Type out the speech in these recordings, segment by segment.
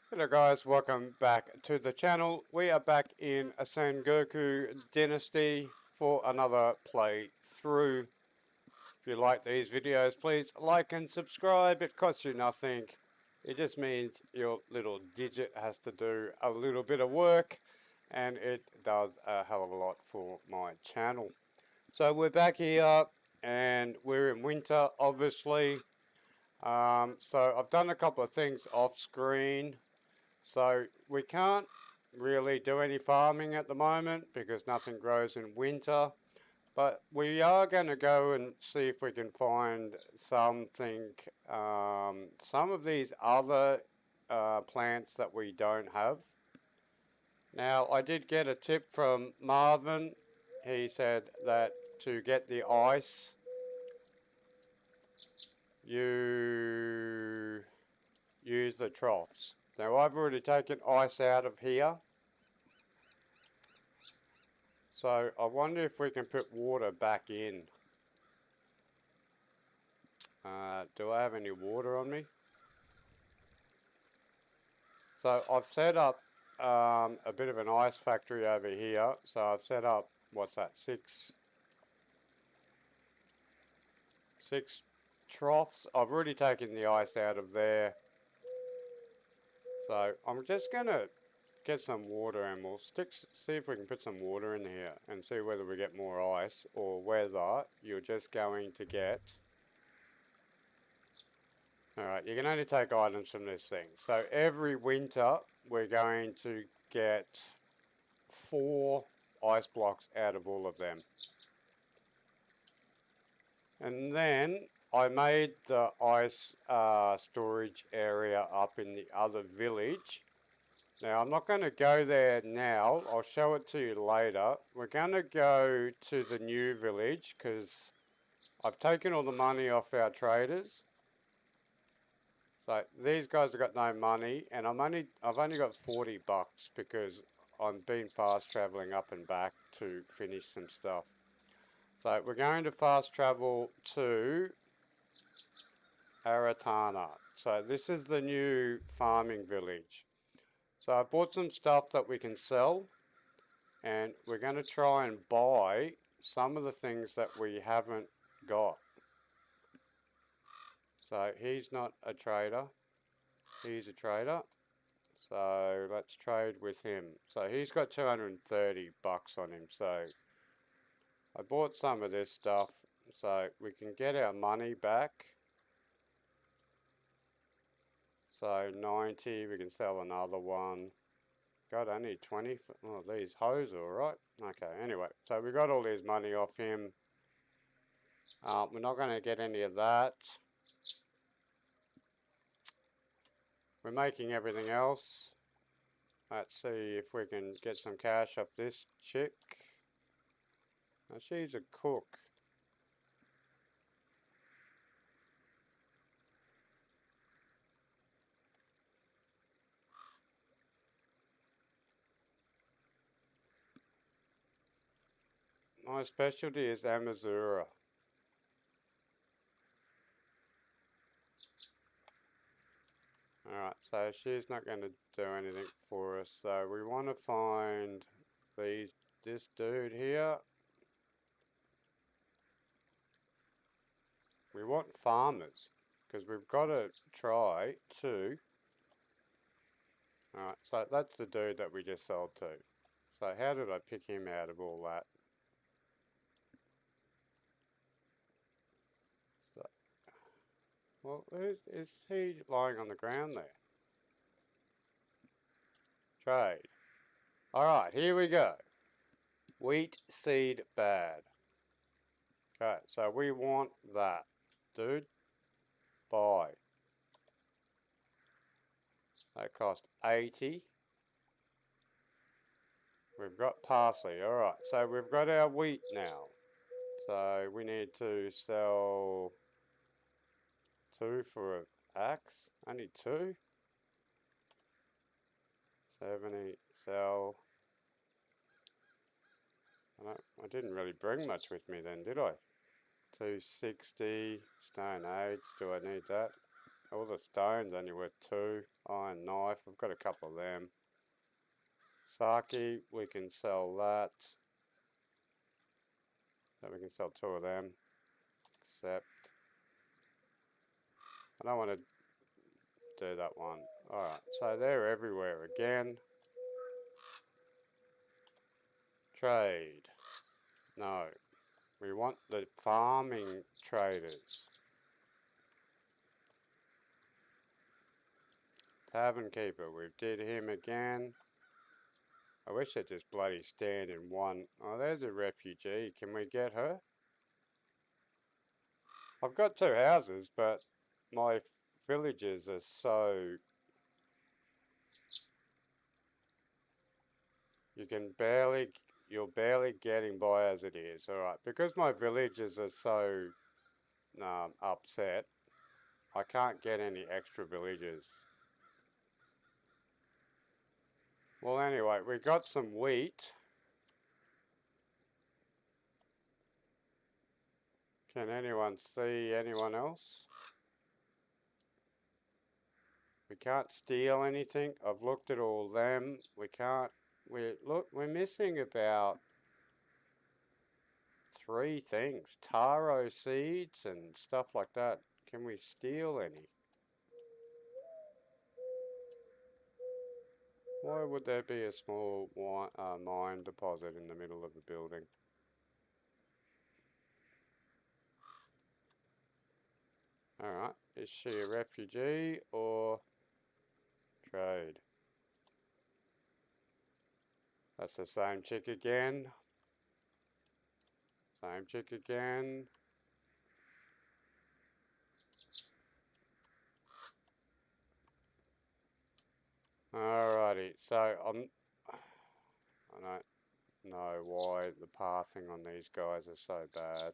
Hello guys, welcome back to the channel. We are back in a Sengoku Dynasty for another playthrough. If you like these videos, please like and subscribe. It costs you nothing. It just means your little digit has to do a little bit of work, and it does a hell of a lot for my channel. So we're back here, and we're in winter, obviously. So I've done a couple of things off screen. So we can't really do any farming at the moment because nothing grows in winter. But we are going to go and see if we can find something, some of these other plants that we don't have. Now, I did get a tip from Marvin. He said that to get the ice, you use the troughs. Now, I've already taken ice out of here. So I wonder if we can put water back in. Do I have any water on me? So I've set up a bit of an ice factory over here. So I've set up, what's that, six troughs. I've already taken the ice out of there. So I'm just going to get some water and we'll see if we can put some water in here and see whether we get more ice or whether you're just going to get... Alright, you can only take items from this thing. So every winter we're going to get 4 ice blocks out of all of them. And then I made the ice storage area up in the other village. Now I'm not going to go there now, I'll show it to you later. We're going to go to the new village because I've taken all the money off our traders. So these guys have got no money, and I've only got $40 because I'm been fast traveling up and back to finish some stuff. So we're going to fast travel to Aratana. So this is the new farming village. So I bought some stuff that we can sell, and we're going to try and buy some of the things that we haven't got. So he's not a trader. He's a trader. So let's trade with him. So he's got $230 on him. So I bought some of this stuff so we can get our money back. So 90, we can sell another one. Got only 20. Oh, these hoes are alright. Okay, anyway, so we got all his money off him. We're not going to get any of that. We're making everything else. Let's see if we can get some cash off this chick. Now she's a cook. My specialty is Amazura. Alright, so she's not going to do anything for us. So we want to find this dude here. We want farmers, because we've got to try to... Alright, so that's the dude that we just sold to. So how did I pick him out of all that? So, well, is he lying on the ground there? Trade. Alright, here we go. Wheat seed bad. Okay, so we want that. Dude, buy. That cost 80. We've got parsley. Alright, so we've got our wheat now. So we need to sell 2 for an axe. Only 2. 70, sell. I didn't really bring much with me then, did I? 260, stone age, do I need that? all the stones only worth 2. Iron knife, I've got a couple of them. Sake, we can sell that. So we can sell 2 of them. Except, I don't want to do that one. Alright, so they're everywhere again. Trade. No. We want the farming traders. Tavern keeper, we did him again. I wish they'd just bloody stand in one. Oh, there's a refugee. Can we get her? I've got 2 houses, but my villages are so... You're barely getting by as it is. Alright, because my villages are so upset, I can't get any extra villagers. Well, anyway, we got some wheat. Can anyone see anyone else? We can't steal anything. I've looked at all them. We can't. We're missing about 3 things. Taro seeds and stuff like that. Can we steal any? Why would there be a small mine deposit in the middle of a building? Alright, is she a refugee or trade? That's the same chick again. Same chick again. Alrighty, so I don't know why the pathing on these guys are so bad.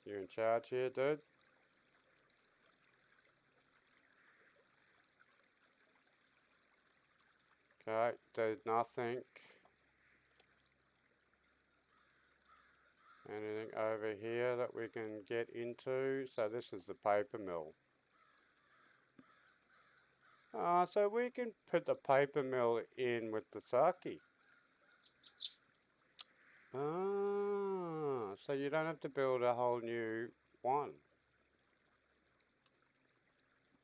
You in charge here, dude? Okay, there's nothing. Anything over here that we can get into? So this is the paper mill. So we can put the paper mill in with the sake. So you don't have to build a whole new one.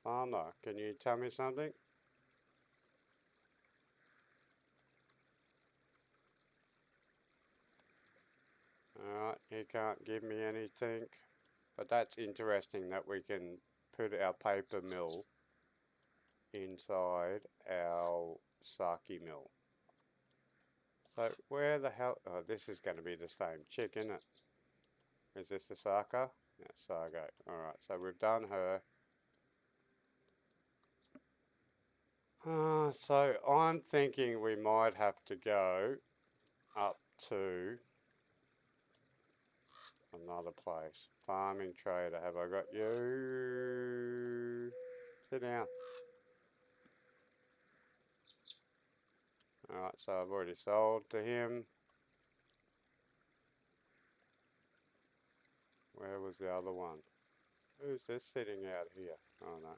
Farmer, can you tell me something? Alright, he can't give me anything. But that's interesting that we can put our paper mill inside our sake mill. So where the hell... Oh, this is going to be the same chick, isn't it? Is this the Saka? Yeah, Sago. Alright, so we've done her. So I'm thinking we might have to go up to another place. Farming trader, have I got you? Sit down. Alright, so I've already sold to him. Where was the other one? Who's this sitting out here? Oh no.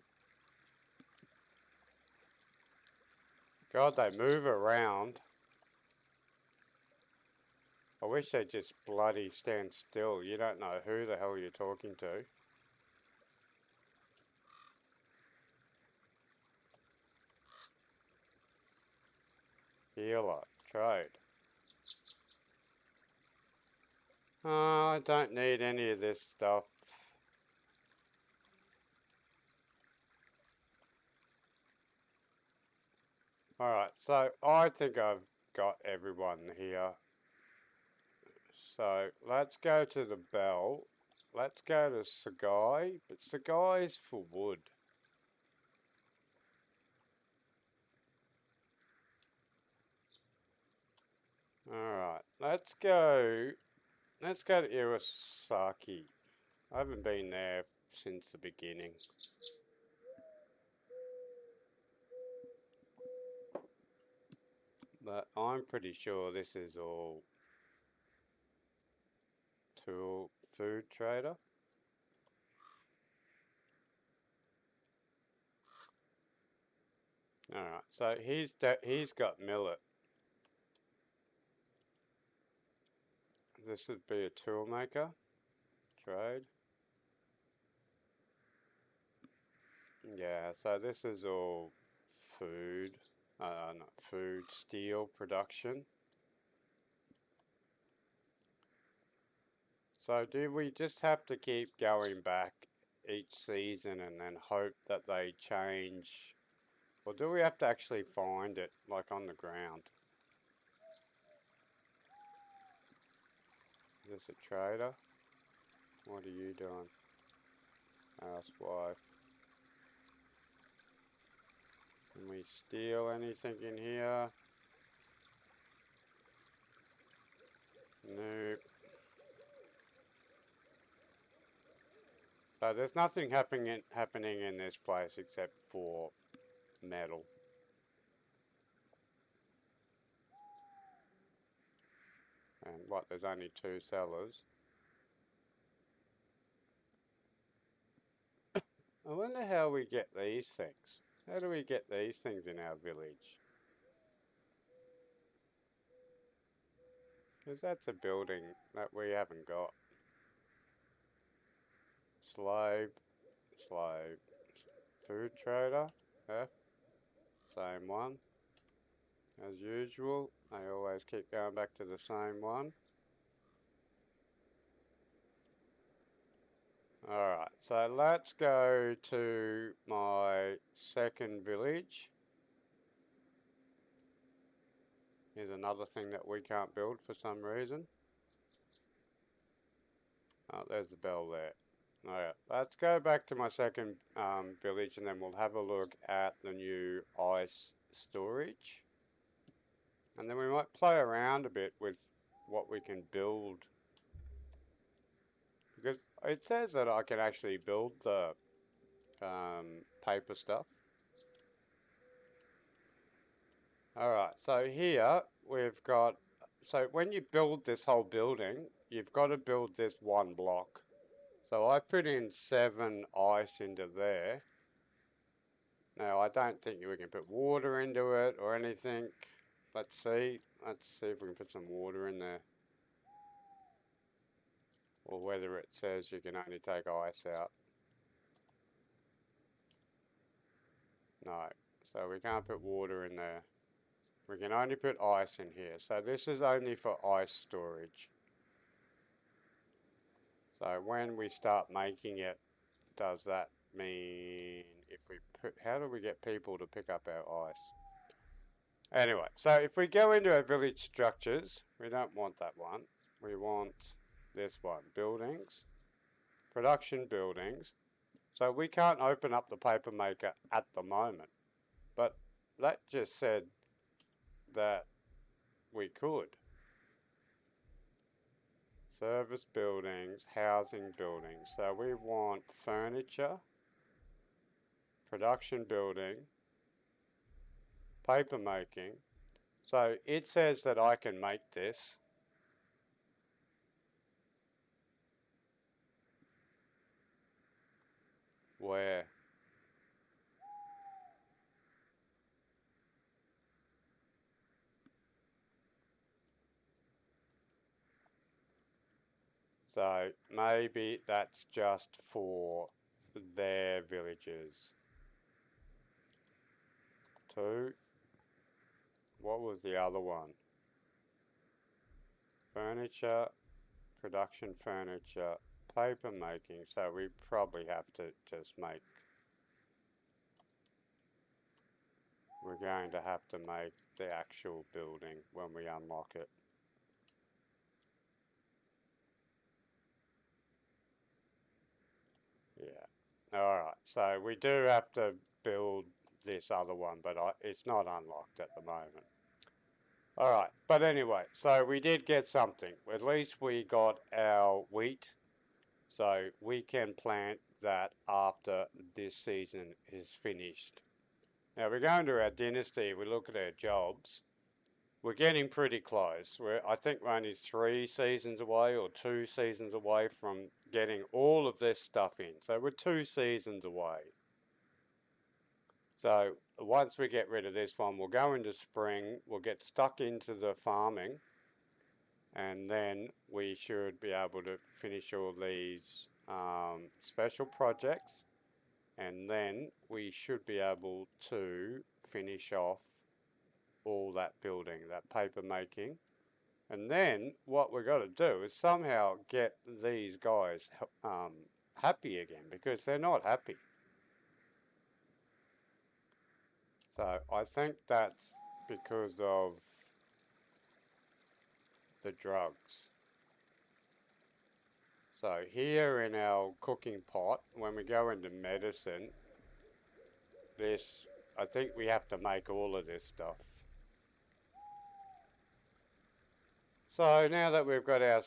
God, they move around. I wish they'd just bloody stand still. You don't know who the hell you're talking to. Healer, trade. Oh, I don't need any of this stuff. Alright, so I think I've got everyone here. So let's go to the bell. Let's go to Sagai, but Sagai's for wood. Alright, let's go to Iwasaki. I haven't been there since the beginning. But I'm pretty sure this is all tool food trader. Alright, so he's got millet. This would be a tool maker. Trade. Yeah, so this is all food. Not food, steel production. So do we just have to keep going back each season and then hope that they change? Or do we have to actually find it, like on the ground? Is this a trader? What are you doing? Housewife. Can we steal anything in here? Nope. So there's nothing happening in this place except for metal. And what, there's only 2 sellers. I wonder how we get these things. How do we get these things in our village? Because that's a building that we haven't got. Slave. Food trader, F. Same one. As usual, I always keep going back to the same one. Alright, so let's go to my second village. Here's another thing that we can't build for some reason. Oh, there's the bell there. Alright, let's go back to my second village and then we'll have a look at the new ice storage. And then we might play around a bit with what we can build. Because it says that I can actually build the paper stuff. Alright, so here we've got, so when you build this whole building, you've got to build this one block. So I put in 7 ice into there. Now I don't think we can put water into it or anything. Let's see if we can put some water in there. Or whether it says you can only take ice out. No, so we can't put water in there. We can only put ice in here. So this is only for ice storage. So when we start making it, does that mean if we put, how do we get people to pick up our ice? Anyway, so if we go into our village structures, we don't want that one. We want this one, buildings, production buildings. So we can't open up the paper maker at the moment, but that just said that we could. Service buildings, housing buildings. So we want furniture, production building, paper making. So it says that I can make this. Where? So maybe that's just for their villages. 2. What was the other one? Furniture, production furniture, paper making. So we probably have to just make, we're going to have to make the actual building when we unlock it. Yeah. Alright, so we do have to build this other one, but it's not unlocked at the moment. Alright, but anyway, so we did get something. At least we got our wheat. So we can plant that after this season is finished. Now we go into our dynasty, we look at our jobs. we're getting pretty close. I think we're only 3 seasons away or 2 seasons away from getting all of this stuff in. So we're 2 seasons away. So once we get rid of this one, we'll go into spring, we'll get stuck into the farming, and then we should be able to finish all these special projects, and then we should be able to finish off all that building, that paper making. And then what we've got to do is somehow get these guys happy again, because they're not happy. So I think that's because of the drugs. So here in our cooking pot, when we go into medicine, I think we have to make all of this stuff. So now that we've got our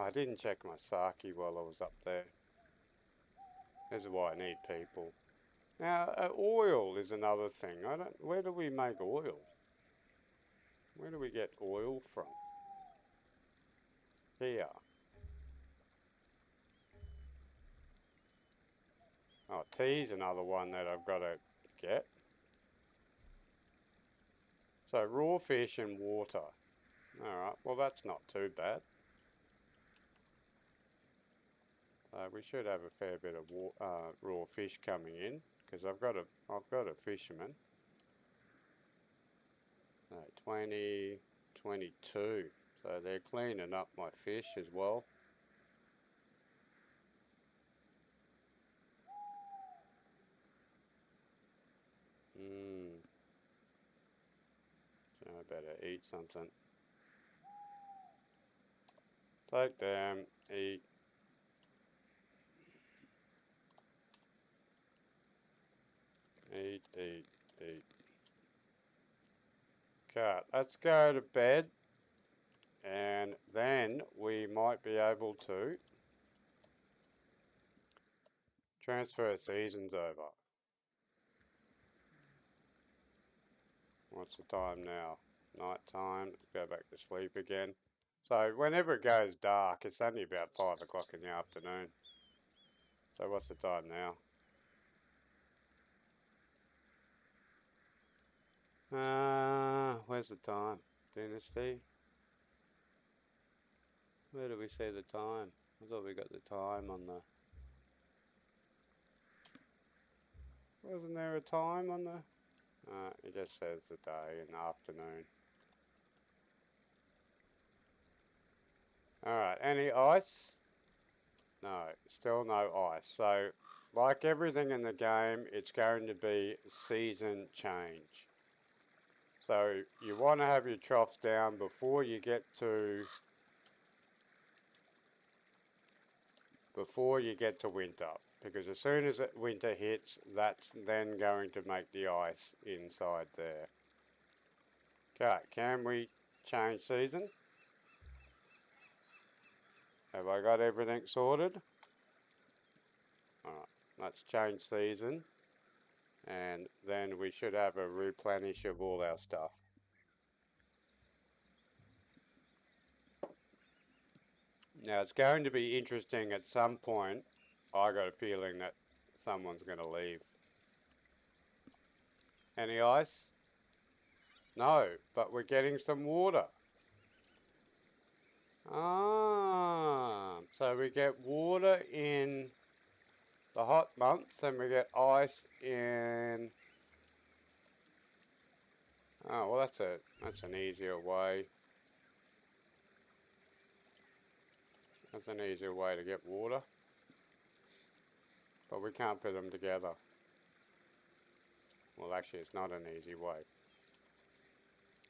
I didn't check my sake while I was up there. This is why I need people. Now, oil is another thing. Where do we make oil? Where do we get oil from? Here. Oh, tea's another one that I've got to get. So, raw fish and water. Alright, well that's not too bad. We should have a fair bit of raw fish coming in, because I've got a fisherman. 20, 22. So they're cleaning up my fish as well. So I better eat something. Take them, eat. Eat, eat, eat. Okay, let's go to bed, and then we might be able to transfer seasons over. What's the time now? Night time. Let's go back to sleep again. So whenever it goes dark, it's only about 5 o'clock in the afternoon. So what's the time now? Where's the time? Dynasty? Where do we see the time? I thought we got the time on the... Wasn't there a time on the... it just says the day and the afternoon. Alright, any ice? No, still no ice. So, like everything in the game, it's going to be season change. So, you want to have your troughs down before you get to winter. Because as soon as winter hits, that's then going to make the ice inside there. Okay, can we change season? Have I got everything sorted? Alright, let's change season. And then we should have a replenish of all our stuff. Now it's going to be interesting at some point. I got a feeling that someone's going to leave. Any ice? No, but we're getting some water. So we get water in the hot months and we get ice in... Oh, well that's an easier way. That's an easier way to get water. But we can't put them together. Well, actually it's not an easy way.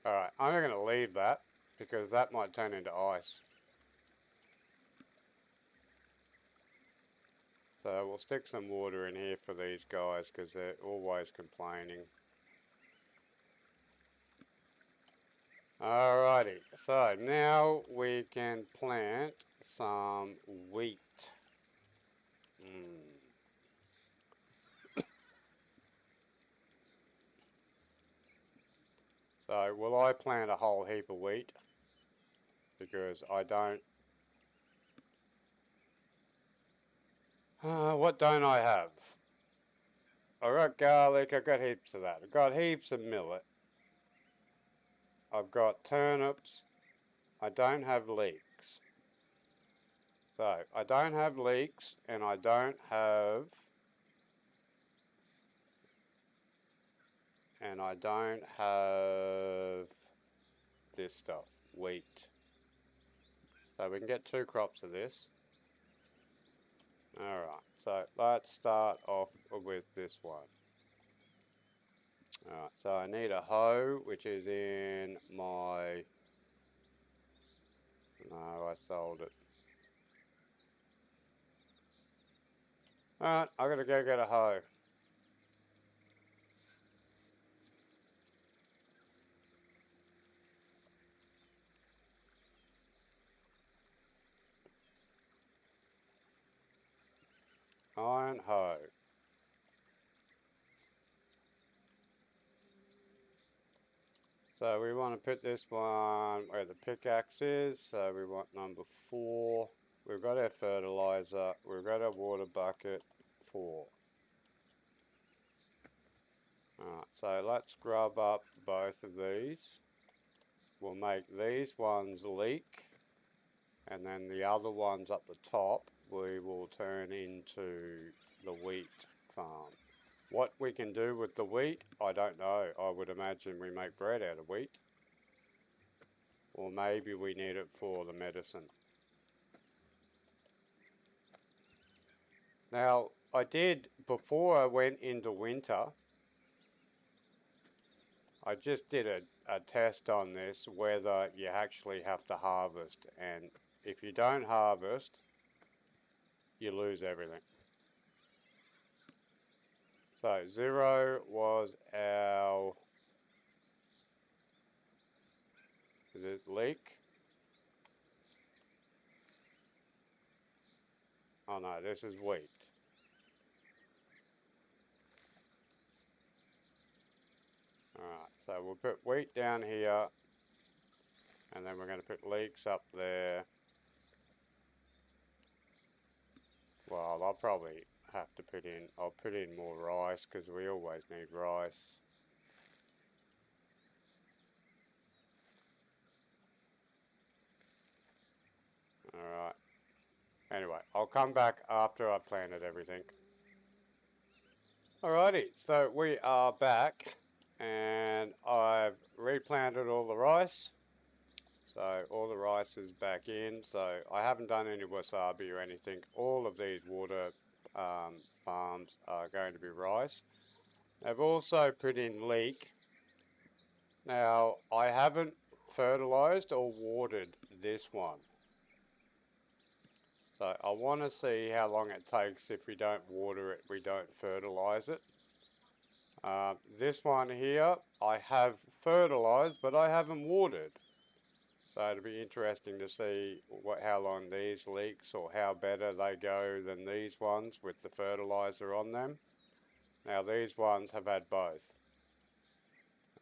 Alright, I'm going to leave that, because that might turn into ice. So we'll stick some water in here for these guys, because they're always complaining. Alrighty, so now we can plant some wheat. So So will I plant a whole heap of wheat? Because I don't. What don't I have? I've got garlic, I've got heaps of that. I've got heaps of millet. I've got turnips. I don't have leeks. So, I don't have leeks, and I don't have... And I don't have this stuff, wheat. So we can get 2 crops of this. Alright, so let's start off with this one. Alright, so I need a hoe, which is in my... No, I sold it. Alright, I gotta go get a hoe. Iron hoe. So we want to put this one where the pickaxe is. So we want number 4. We've got our fertilizer. We've got our water bucket. 4. Alright, so let's grub up both of these. We'll make these ones leek. And then the other ones up the top we will turn into the wheat farm. What we can do with the wheat, I don't know. I would imagine we make bread out of wheat. Or maybe we need it for the medicine. Now, I did, before I went into winter, I just did a test on this, whether you actually have to harvest. And if you don't harvest, you lose everything. So 0 was our, is it leek? Oh no, this is wheat. Alright, so we'll put wheat down here, and then we're going to put leeks up there. Well, I'll probably have to put in, I'll put in more rice because we always need rice. Alright. Anyway, I'll come back after I've planted everything. Alrighty, so we are back and I've replanted all the rice. So all the rice is back in. So I haven't done any wasabi or anything. All of these water farms are going to be rice. I've also put in leek. Now I haven't fertilized or watered this one. So I want to see how long it takes if we don't water it, we don't fertilize it. This one here I have fertilized but I haven't watered. So it'll be interesting to see how long these leeks or how better they go than these ones with the fertilizer on them. Now these ones have had both.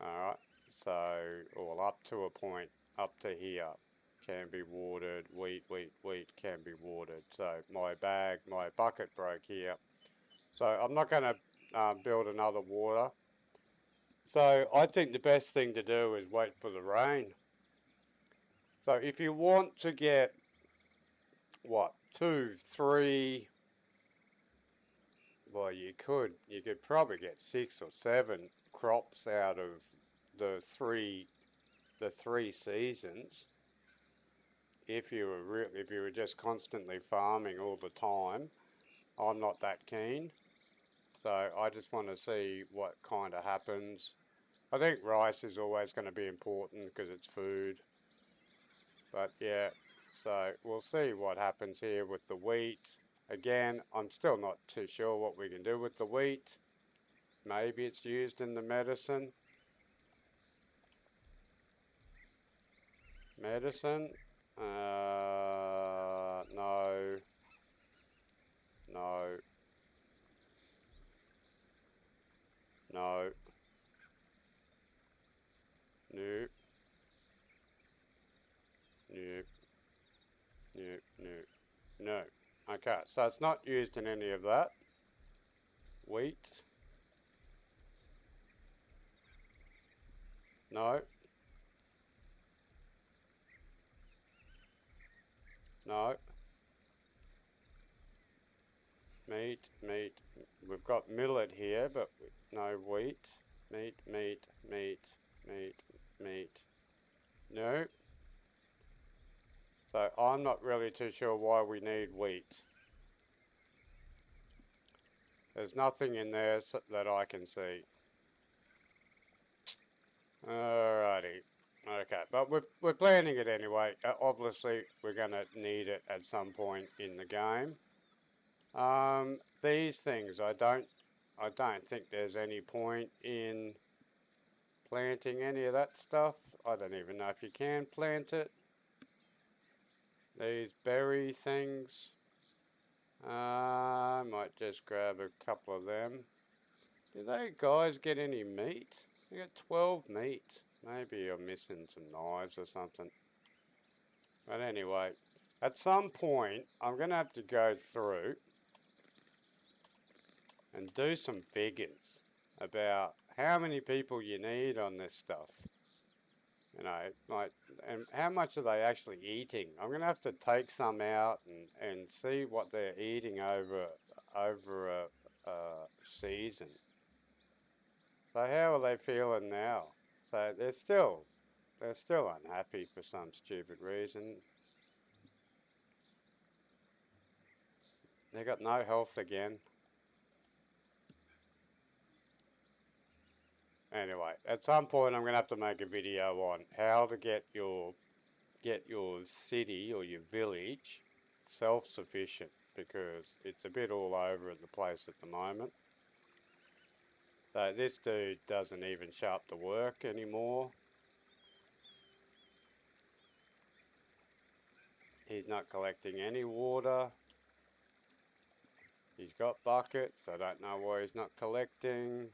Alright, so all up to a point, up to here, can be watered. Wheat can be watered. So my bucket broke here. So I'm not going to build another water. So I think the best thing to do is wait for the rain. So if you want to get, what, 2, 3, well you could probably get 6 or 7 crops out of the three seasons if you were just constantly farming all the time. I'm not that keen. So I just want to see what kind of happens. I think rice is always going to be important because it's food. But yeah, so we'll see what happens here with the wheat. Again, I'm still not too sure what we can do with the wheat. Maybe it's used in the medicine. Medicine? No. No. No. Nope. Okay, so it's not used in any of that. Wheat. No. No. Meat, meat. We've got millet here, but no wheat. Meat, meat, meat, meat, meat. No. So I'm not really too sure why we need wheat. There's nothing in there that I can see. Alrighty. Okay, but we're planning it anyway. Obviously, we're going to need it at some point in the game. These things, I don't think there's any point in planting any of that stuff. I don't even know if you can plant it. These berry things. I might just grab a couple of them. Do they guys get any meat? They got 12 meat. Maybe I'm missing some knives or something. But anyway, at some point, I'm going to have to go through and do some figures about how many people you need on this stuff. You know, like, and how much are they actually eating? I'm going to have to take some out and see what they're eating over a season. So how are they feeling now? So they're still unhappy for some stupid reason. They got no health again. Anyway, at some point I'm going to have to make a video on how to get your city or your village self-sufficient, because it's a bit all over the place at the moment. So this dude doesn't even show up to work anymore. He's not collecting any water. He's got buckets. I don't know why he's not collecting.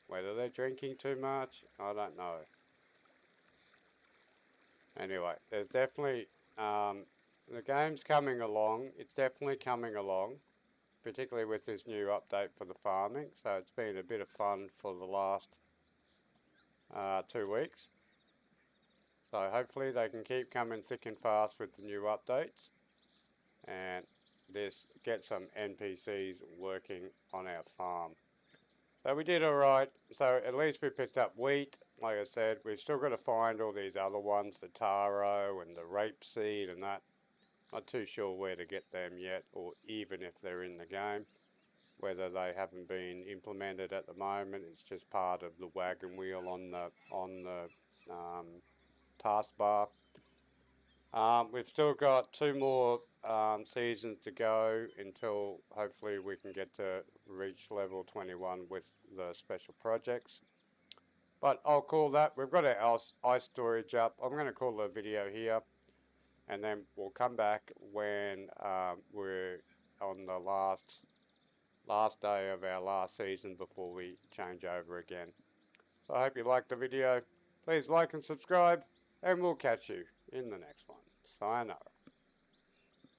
Whether they're drinking too much, I don't know. Anyway, there's definitely, the game's coming along. It's definitely coming along, particularly with this new update for the farming. So it's been a bit of fun for the last 2 weeks. So hopefully they can keep coming thick and fast with the new updates, and this get some NPCs working on our farm. So we did alright. So at least we picked up wheat. Like I said, we've still got to find all these other ones, the taro and the rapeseed and that. Not too sure where to get them yet, or even if they're in the game. Whether they haven't been implemented at the moment, it's just part of the wagon wheel on the taskbar. We've still got 2 more seasons to go until hopefully we can get to reach level 21 with the special projects. But I'll call that. We've got our ice storage up. I'm going to call the video here, and then we'll come back when we're on the last day of our last season before we change over again. So I hope you liked the video. Please like and subscribe, and we'll catch you in the next one. Sayonara.